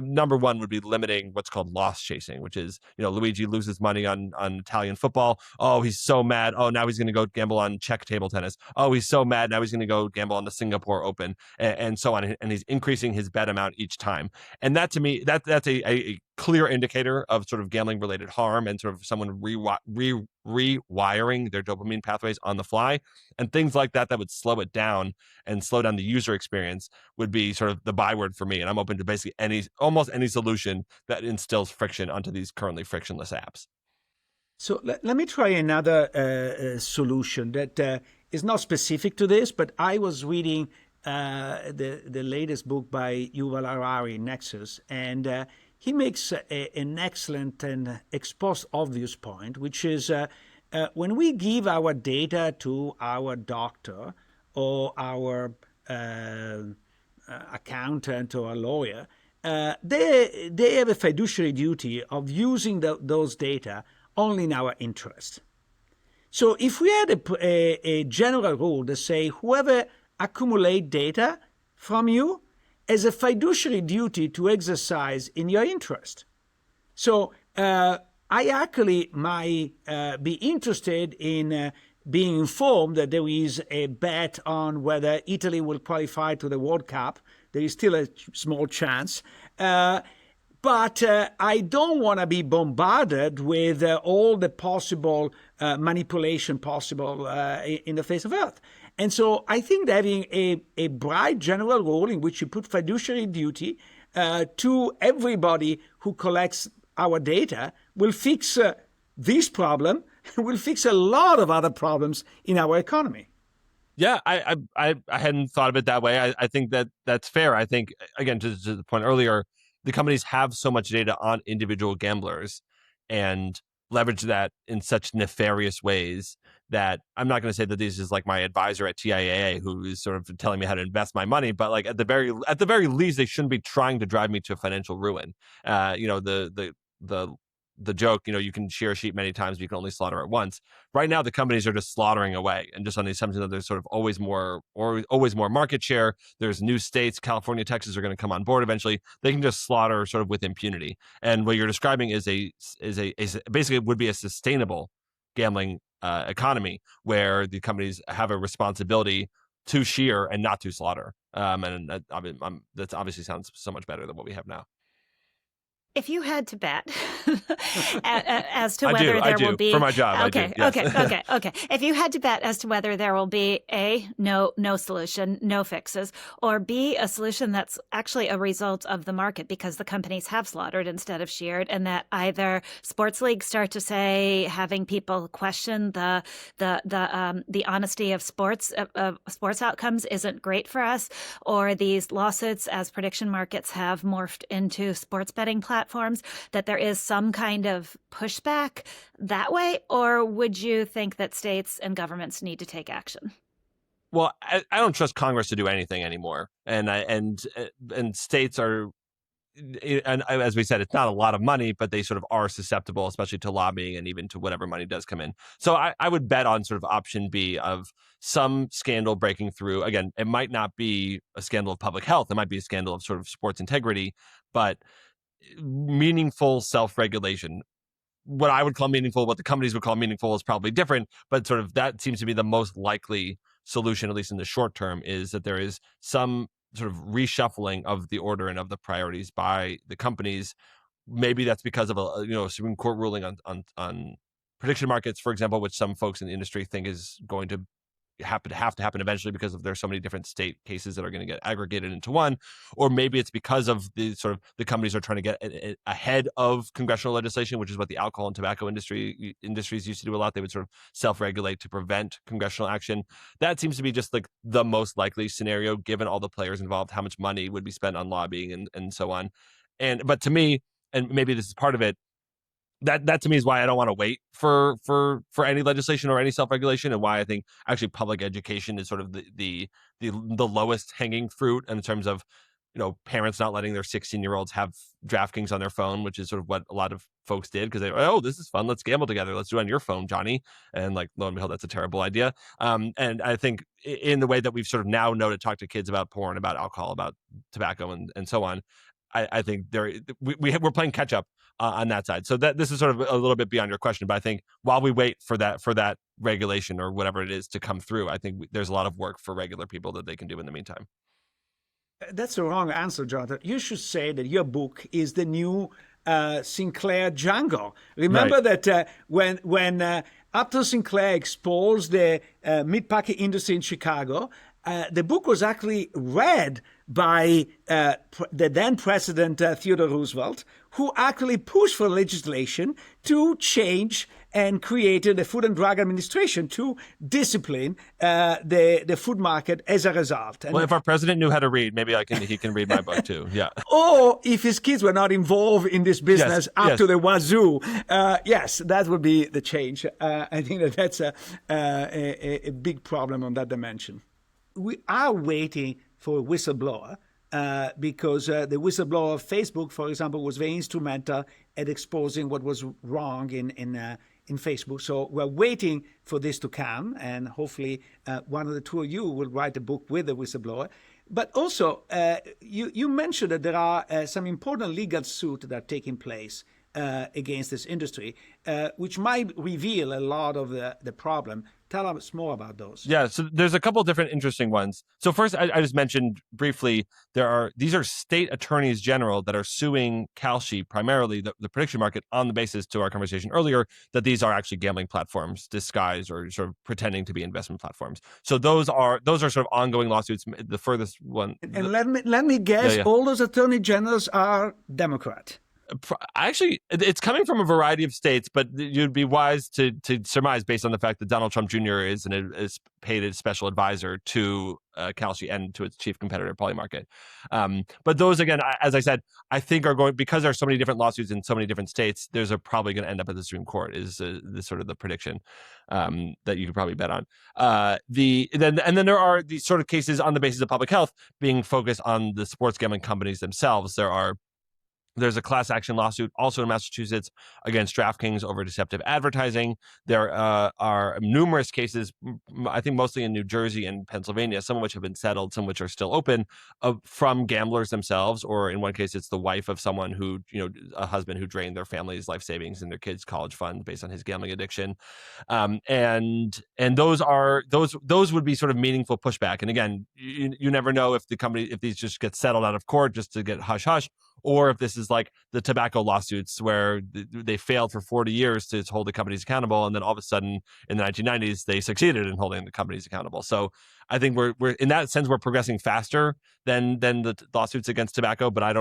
number one would be limiting what's called loss chasing, which is, Luigi loses money on Italian football. Oh, he's so mad. Oh, now he's going to go gamble on Czech table tennis. Oh, he's so mad. Now he's going to go gamble on the Singapore Open, and so on. And he's increasing his bet amount each time. And that, to me, that's a clear indicator of sort of gambling related harm, and sort of someone rewiring their dopamine pathways on the fly. And things like that would slow it down and slow down the user experience would be sort of the byword for me. And I'm open to basically almost any solution that instills friction onto these currently frictionless apps. So let me try another solution that is not specific to this, but I was reading the latest book by Yuval Harari, Nexus, and he makes an excellent and exposed obvious point, which is when we give our data to our doctor or our accountant or a lawyer, they have a fiduciary duty of using those data only in our interest. So if we had a general rule that say whoever accumulate data from you has a fiduciary duty to exercise in your interest. So I actually might be interested in being informed that there is a bet on whether Italy will qualify to the World Cup. There is still a small chance. But I don't want to be bombarded with all the possible manipulation possible in the face of Earth. And so I think that having a bright general rule in which you put fiduciary duty to everybody who collects our data will fix this problem, will fix a lot of other problems in our economy. Yeah, I hadn't thought of it that way. I think that's fair. I think, again, to the point earlier, the companies have so much data on individual gamblers and leverage that in such nefarious ways that I'm not going to say that this is like my advisor at TIAA who is sort of telling me how to invest my money, but like at the very least, they shouldn't be trying to drive me to financial ruin. The joke, you can shear a sheep many times, but you can only slaughter it once. Right now, the companies are just slaughtering away, and just on the assumption that there's sort of always more market share. There's new states, California, Texas, are going to come on board eventually. They can just slaughter sort of with impunity. And what you're describing is basically would be a sustainable gambling economy where the companies have a responsibility to shear and not to slaughter. And that obviously sounds so much better than what we have now. If you had to bet as to whether there will be for my job, okay, I do, yes. okay. If you had to bet as to whether there will be A, no solution, no fixes, or B, a solution that's actually a result of the market because the companies have slaughtered instead of sheared, and that either sports leagues start to say having people question the honesty of sports outcomes isn't great for us, or these lawsuits as prediction markets have morphed into sports betting platforms, that there is some kind of pushback that way? Or would you think that states and governments need to take action? Well, I don't trust Congress to do anything anymore, and states are, and as we said, it's not a lot of money, but they sort of are susceptible, especially to lobbying and even to whatever money does come in. So I would bet on sort of option B of some scandal breaking through. Again, it might not be a scandal of public health; it might be a scandal of sort of sports integrity, but meaningful self-regulation. What I would call meaningful, what the companies would call meaningful is probably different, but sort of that seems to be the most likely solution, at least in the short term, is that there is some sort of reshuffling of the order and of the priorities by the companies. Maybe that's because of a Supreme Court ruling on prediction markets, for example, which some folks in the industry think is going to have to happen eventually because there's so many different state cases that are going to get aggregated into one. Or maybe it's because of the companies are trying to get ahead of congressional legislation, which is what the alcohol and tobacco industries used to do a lot. They would sort of self-regulate to prevent congressional action. That seems to be just like the most likely scenario, given all the players involved, how much money would be spent on lobbying and so on. But to me, and maybe this is part of it, that to me is why I don't want to wait for any legislation or any self-regulation, and why I think actually public education is sort of the lowest hanging fruit in terms of parents not letting their 16-year-olds have DraftKings on their phone, which is sort of what a lot of folks did because this is fun, let's gamble together, let's do it on your phone, Johnny. And like, lo and behold, that's a terrible idea. And I think in the way that we've sort of now know to talk to kids about porn, about alcohol, about tobacco, and so on, I think we're playing catch up on that side. So that this is sort of a little bit beyond your question, but I think while we wait for that regulation or whatever it is to come through, I think there's a lot of work for regular people that they can do in the meantime. That's the wrong answer, Jonathan. You should say that your book is the new Sinclair Django. Remember right. That when Upton Sinclair exposed the meatpacking industry in Chicago, the book was actually read by the then President Theodore Roosevelt, who actually pushed for legislation to change and created the Food and Drug Administration to discipline the food market as a result. Well, if our president knew how to read, maybe he can read my book too. Yeah. Or if his kids were not involved in this business to the wazoo, yes, that would be the change. I think that's a big problem on that dimension. We are waiting for a whistleblower because the whistleblower of Facebook, for example, was very instrumental at exposing what was wrong in Facebook. So we're waiting for this to come, and hopefully one of the two of you will write a book with the whistleblower. But also, you mentioned that there are some important legal suits that are taking place against this industry, which might reveal a lot of the problem. Tell us more about those. Yeah, so there's a couple of different interesting ones. So first, I just mentioned briefly, these are state attorneys general that are suing Kalshi, primarily the prediction market, on the basis, to our conversation earlier, that these are actually gambling platforms disguised or sort of pretending to be investment platforms. So those are sort of ongoing lawsuits. The furthest one. And let me guess, all those attorney generals are Democrat. Actually, it's coming from a variety of states, but you'd be wise to surmise, based on the fact that Donald Trump Jr. is paid a special advisor to Kalshi and to its chief competitor, Polymarket. But those, again, as I said, I think are going, because there are so many different lawsuits in so many different states, there's probably going to end up at the Supreme Court, is the sort of the prediction that you could probably bet on. Then there are these sort of cases on the basis of public health being focused on the sports gambling companies themselves. There's a class action lawsuit also in Massachusetts against DraftKings over deceptive advertising. There are numerous cases, I think mostly in New Jersey and Pennsylvania, some of which have been settled, some of which are still open, from gamblers themselves, or in one case, it's the wife of someone who, a husband who drained their family's life savings and their kids' college fund based on his gambling addiction. And those would be sort of meaningful pushback. And again, you never know if these just get settled out of court just to get hush hush, or if this is like the tobacco lawsuits where they failed for 40 years to hold the companies accountable, and then all of a sudden in the 1990s they succeeded in holding the companies accountable. So I think we're in that sense we're progressing faster than the lawsuits against tobacco, but I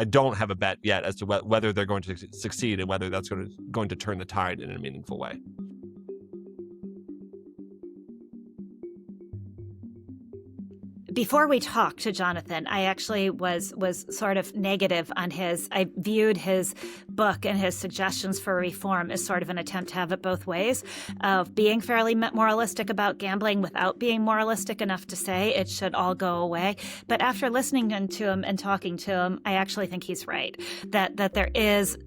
don't have a bet yet as to whether they're going to succeed and whether that's going to turn the tide in a meaningful way. Before we talked to Jonathan, I actually was sort of negative on I viewed his book and his suggestions for reform as sort of an attempt to have it both ways, of being fairly moralistic about gambling without being moralistic enough to say it should all go away. But after listening to him and talking to him, I actually think he's right, that there is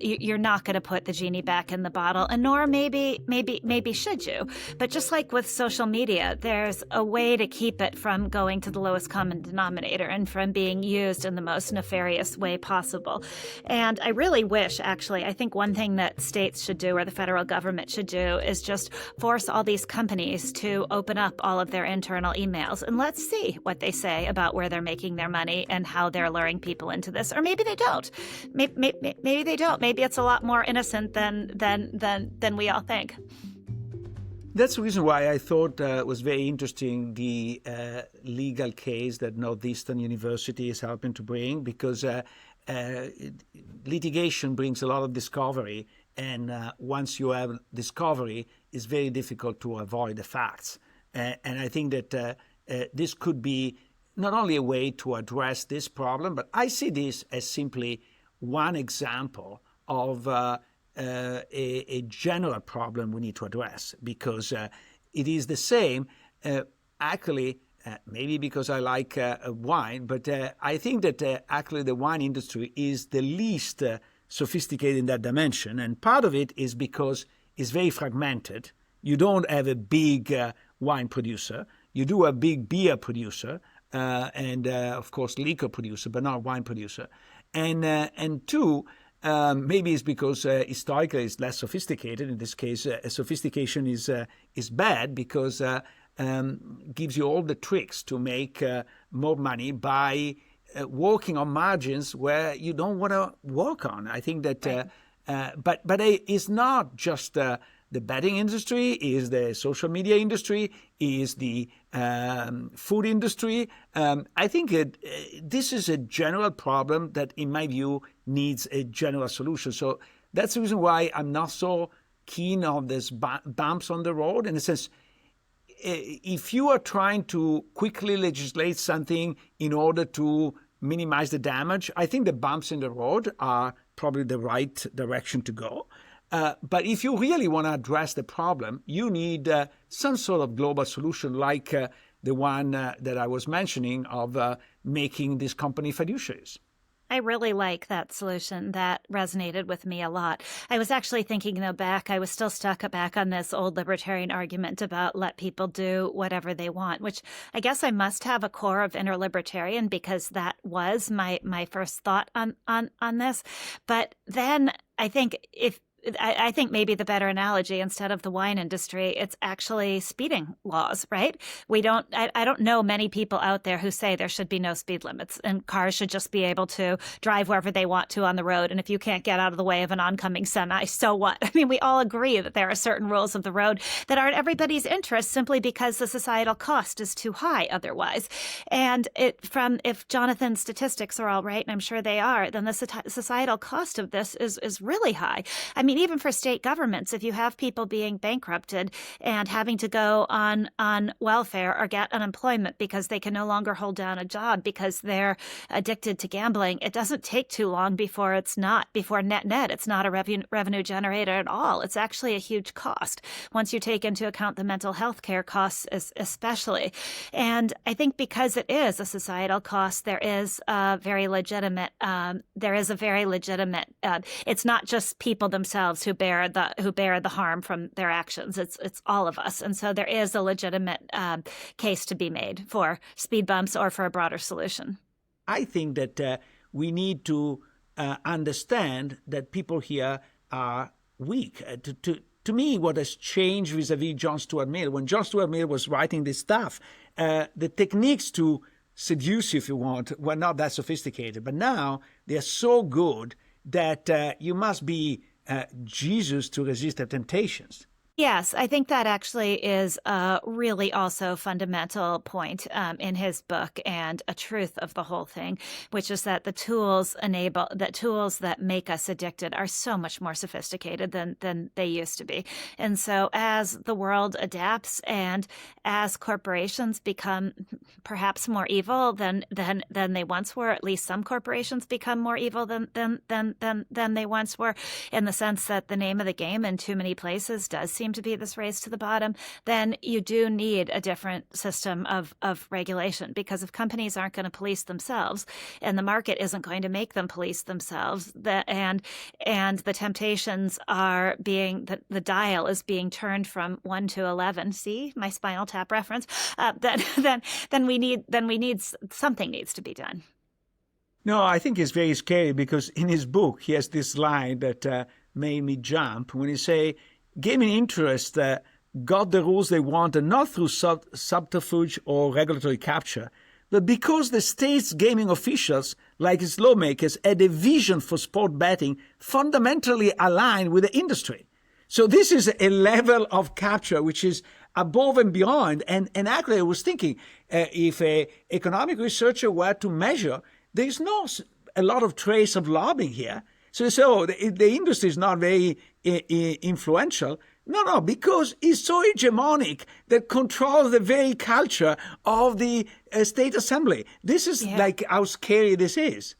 you're not going to put the genie back in the bottle, and nor maybe should you. But just like with social media, there's a way to keep it from going to the lowest common denominator and from being used in the most nefarious way possible. And I really wish, actually, I think one thing that states should do, or the federal government should do, is just force all these companies to open up all of their internal emails, and let's see what they say about where they're making their money and how they're luring people into this. Or maybe they don't. Maybe they don't. Maybe it's a lot more innocent than we all think. That's the reason why I thought it was very interesting, the legal case that Northeastern University is helping to bring, because litigation brings a lot of discovery, and once you have discovery, it's very difficult to avoid the facts. And I think that this could be not only a way to address this problem, but I see this as simply one example of a general problem we need to address, because it is the same, actually, maybe because I like wine, but I think that actually the wine industry is the least sophisticated in that dimension. And part of it is because it's very fragmented. You don't have a big wine producer. You do a big beer producer and, of course, liquor producer, but not wine producer. And two, maybe it's because historically it's less sophisticated. In this case, sophistication is bad, because gives you all the tricks to make more money by working on margins where you don't want to work on. I think that, but it's not just the betting industry, is the social media industry, is the food industry. I think this is a general problem that, in my view, needs a general solution. So that's the reason why I'm not so keen on this bumps on the road. In a sense, if you are trying to quickly legislate something in order to minimize the damage, I think the bumps in the road are probably the right direction to go. But if you really want to address the problem, you need some sort of global solution like the one that I was mentioning of making this company fiduciaries. I really like that solution. That resonated with me a lot. I was actually thinking, though, I was still stuck back on this old libertarian argument about let people do whatever they want, which I guess I must have a core of inner libertarian because that was my first thought on this. But then I think I think maybe the better analogy, instead of the wine industry, it's actually speeding laws, right? I don't know many people out there who say there should be no speed limits and cars should just be able to drive wherever they want to on the road. And if you can't get out of the way of an oncoming semi, so what? I mean, we all agree that there are certain rules of the road that aren't everybody's interest simply because the societal cost is too high otherwise. And if Jonathan's statistics are all right, and I'm sure they are, then the societal cost of this is really high. I mean, even for state governments, if you have people being bankrupted and having to go on welfare or get unemployment because they can no longer hold down a job because they're addicted to gambling, it doesn't take too long before it's not a revenue generator at all. It's actually a huge cost once you take into account the mental health care costs especially. And I think because it is a societal cost, there is a very legitimate, it's not just people themselves who bear the harm from their actions. It's all of us. And so there is a legitimate case to be made for speed bumps or for a broader solution. I think that we need to understand that people here are weak. To me, what has changed vis-a-vis John Stuart Mill, when John Stuart Mill was writing this stuff, the techniques to seduce you, if you want, were not that sophisticated. But now they are so good that you must be Jesus to resist the temptations. Yes, I think that actually is a really also fundamental point in his book and a truth of the whole thing, which is that the tools that make us addicted are so much more sophisticated than they used to be. And so as the world adapts and as corporations become perhaps more evil than they once were, at least some corporations become more evil than they once were, in the sense that the name of the game in too many places does seem to be this race to the bottom, then you do need a different system of regulation, because if companies aren't going to police themselves and the market isn't going to make them police themselves, and the temptations are the dial is being turned from 1 to 11. See my Spinal Tap reference? Then we need something needs to be done. No, I think it's very scary because in his book he has this line that made me jump when he say, gaming interests got the rules they wanted not through subterfuge or regulatory capture, but because the state's gaming officials, like its lawmakers, had a vision for sport betting fundamentally aligned with the industry. So this is a level of capture which is above and beyond. And actually, I was thinking, if an economic researcher were to measure, there's not a lot of trace of lobbying here. So the industry is not very influential. No, because it's so hegemonic that controls the very culture of the state assembly. This is like how scary this is.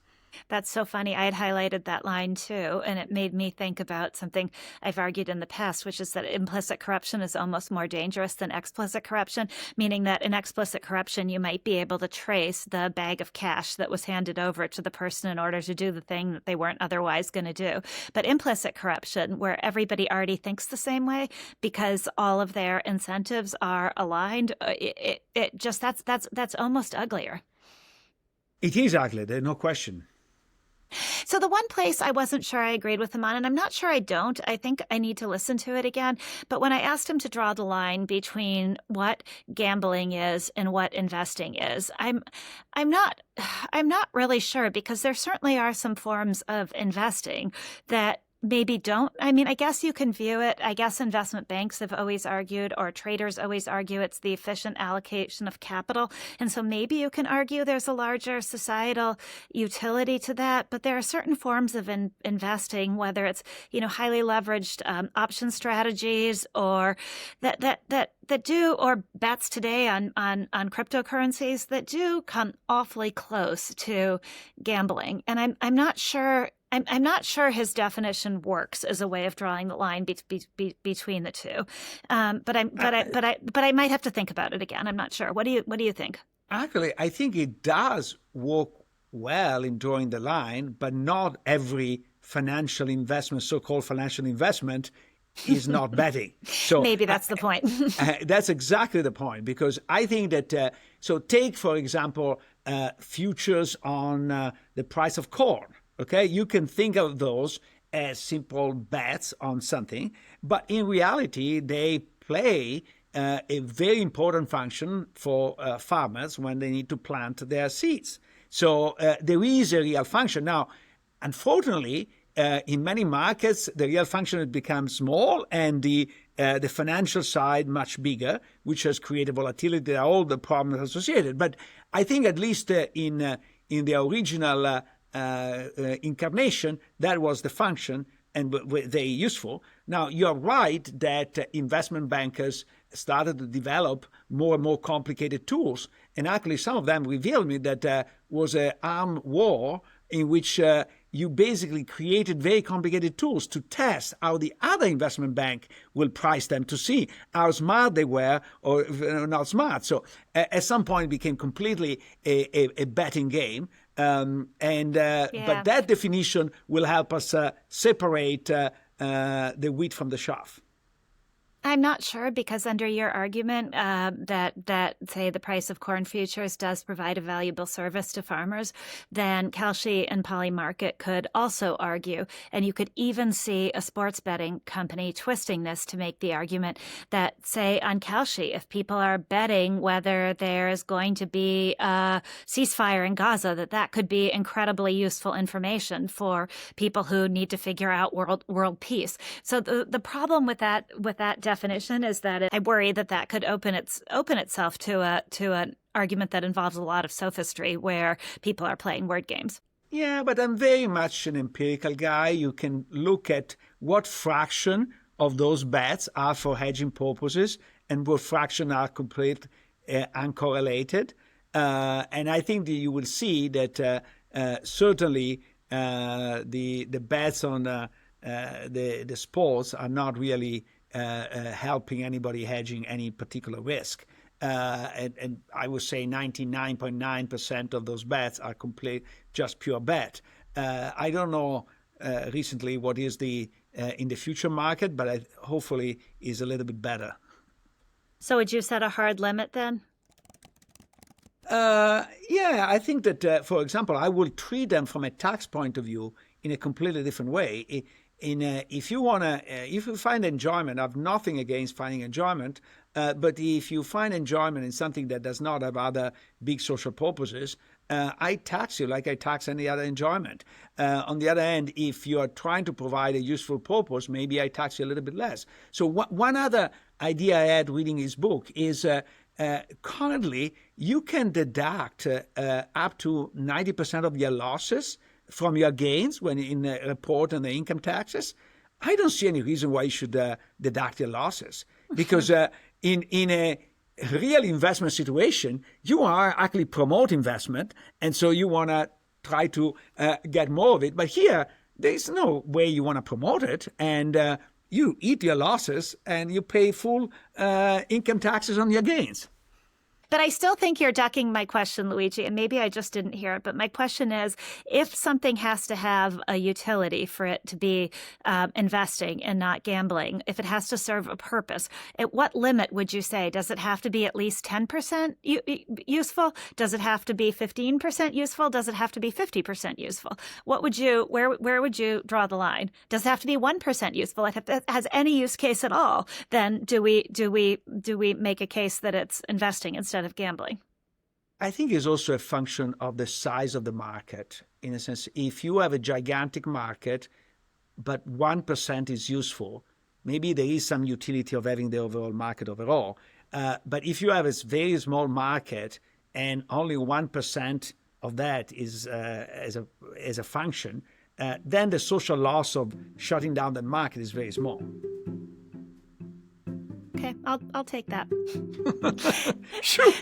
That's so funny. I had highlighted that line too, and it made me think about something I've argued in the past, which is that implicit corruption is almost more dangerous than explicit corruption, meaning that in explicit corruption, you might be able to trace the bag of cash that was handed over to the person in order to do the thing that they weren't otherwise going to do. But implicit corruption, where everybody already thinks the same way because all of their incentives are aligned, that's almost uglier. It is ugly, there's no question. So the one place I wasn't sure I agreed with him on, and I'm not sure I don't, I think I need to listen to it again, but when I asked him to draw the line between what gambling is and what investing is, I'm not really sure, because there certainly are some forms of investing that maybe don't. I mean, I guess you can view it. I guess investment banks have always argued, or traders always argue, it's the efficient allocation of capital. And so maybe you can argue there's a larger societal utility to that. But there are certain forms of investing, whether it's, highly leveraged option strategies or that do, or bets today on cryptocurrencies that do come awfully close to gambling. And I'm not sure. I'm not sure his definition works as a way of drawing the line between the two, but I might have to think about it again. I'm not sure. What do you think? Actually, I think it does work well in drawing the line, but not every financial investment, so-called financial investment, is not betting. So maybe that's the point. That's exactly the point, because I think that. So take, for example, futures on the price of corn. Okay, you can think of those as simple bets on something, but in reality, they play a very important function for farmers when they need to plant their seeds. So there is a real function. Now, unfortunately, in many markets, the real function has become small and the financial side much bigger, which has created volatility, all the problems associated. But I think at least in the original incarnation, that was the function and very useful. Now, you're right that investment bankers started to develop more and more complicated tools. And actually, some of them revealed me that was an armed war in which you basically created very complicated tools to test how the other investment bank will price them to see how smart they were or not smart. So at some point, it became completely a betting game. But that definition will help us separate the wheat from the chaff. I'm not sure, because under your argument that say the price of corn futures does provide a valuable service to farmers, then Kalshi and Polymarket could also argue, and you could even see a sports betting company twisting this to make the argument that, say, on Kalshi, if people are betting whether there is going to be a ceasefire in Gaza, that could be incredibly useful information for people who need to figure out world peace. So the problem with that definition is that I worry that could open itself to an argument that involves a lot of sophistry, where people are playing word games. Yeah, but I'm very much an empirical guy. You can look at what fraction of those bets are for hedging purposes and what fraction are complete uncorrelated. And I think that you will see that certainly the bets on the sports are not really helping anybody hedging any particular risk. And I would say 99.9% of those bets are just pure bet. I don't know recently what is the in the future market, but hopefully is a little bit better. So would you set a hard limit then? Yeah, I think that, for example, I will treat them from a tax point of view in a completely different way. If you find enjoyment, I have nothing against finding enjoyment, but if you find enjoyment in something that does not have other big social purposes, I tax you like I tax any other enjoyment. On the other hand, if you are trying to provide a useful purpose, maybe I tax you a little bit less. So one other idea I had reading his book is currently you can deduct up to 90% of your losses from your gains when in a report on the income taxes. I don't see any reason why you should deduct your losses, because in a real investment situation, you are actually promote investment, and so you want to try to get more of it. But here, there is no way you want to promote it, and you eat your losses and you pay full income taxes on your gains. But I still think you're ducking my question, Luigi, and maybe I just didn't hear it. But my question is, if something has to have a utility for it to be investing and not gambling, if it has to serve a purpose, at what limit would you say? Does it have to be at least 10% useful? Does it have to be 15% useful? Does it have to be 50% useful? What would you, where would you draw the line? Does it have to be 1% useful? If it has any use case at all, then do we make a case that it's investing instead of gambling? I think it's also a function of the size of the market. In a sense, if you have a gigantic market, but 1% is useful, maybe there is some utility of having the overall market overall. But if you have a very small market and only 1% of that is as a function, then the social loss of shutting down the market is very small. Okay, I'll take that. Sure.